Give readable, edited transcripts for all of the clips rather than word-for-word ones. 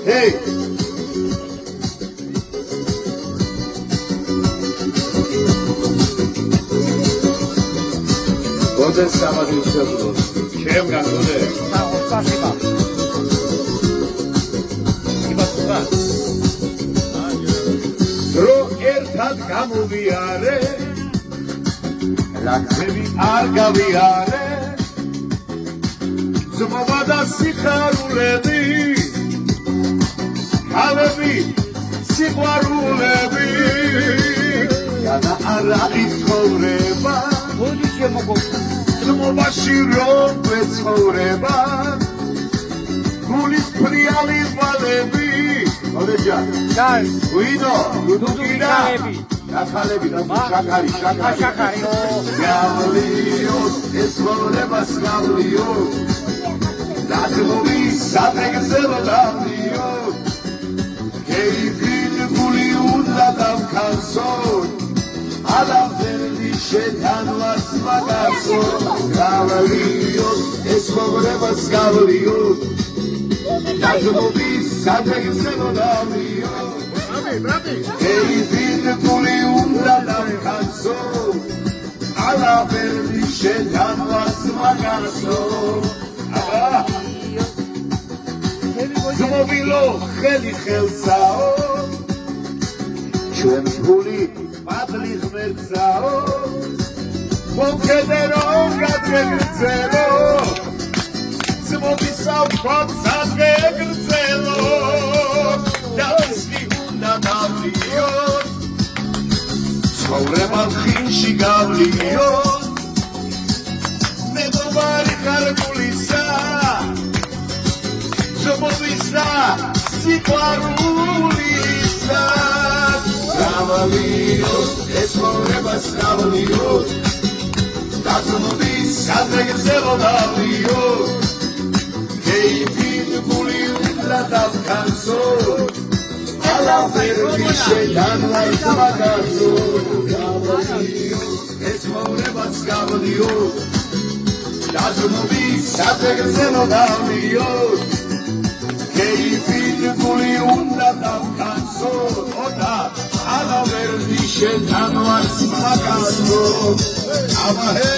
Hey! Gode samadhuseblo. Ჩემგან გოდე. Спасибо. Იბასულა. დრო ერთად გამოვიარე. ლაგზები არ გავიარე. ძმობა და სიხარულები. ხალები სიყვარულები. გადა არ არის ცხოვრება. მოდი შემოგო. ძმობაში რომ ვეცხოვრება გულის ფრიალი ვალები ოდეჯან ჯან ვინო დუდუკიდა ახალები და შაქარი შაქარიო გავლიო ეცხოვრებას გავლიო დაზმოვი სატრეგზელო დავლიო გეიფინ გული უნდა დავქანსო ალავდელი შეთანვას მაგასო გავლიო ეცხოვრებას გავლიო დაზმოვი სატრეგზელო დავლიო გეიფინ გული უნდა დავქანსო ალავდელი შეთანვას მაგასო ზმობილო ხელი ხელსაო ჩვენ გული მადლი ღმერთსაო მომხედერო გადმეგრძელო ზმობისა ვფოცად გეგრძელო დავისვი უნდა დავლიო ცხოვრება ხინში გავლიო მეგობარი ხარგულისა ზმობისა სიყვარულისა გავლიო ეცხოვრებას გავლიო დაზმობი სატრეგზელო დავლიო გეიფინ გული უნდა დავქანსო ალავდელი შეთანვას მაგასო გავლიო ეცხოვრებას გავლიო დაზმობი სატრეგზელო დავლიო გეიფინ გული უნდა დავქანსო ოდა ალავდელი შეთანვას მაგასო აბაჰე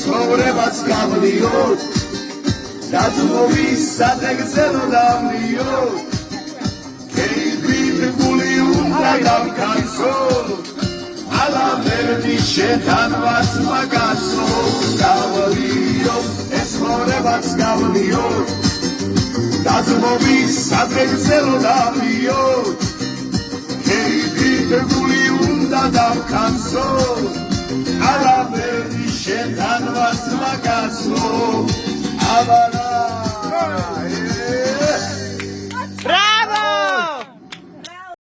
ცხოვრებას გავლიო დაზმოვი სატრეგზელო დავლიო გეიფინ გული უნდა დავქანსო ალავდელი შეთანვას მაგასო გავლიო ცხოვრებას გავლიო დაზმოვი სატრეგზელო დავლიო გეიფინ გული უნდა დავქანსო ალავდელი შეთანვას მაგასო აბა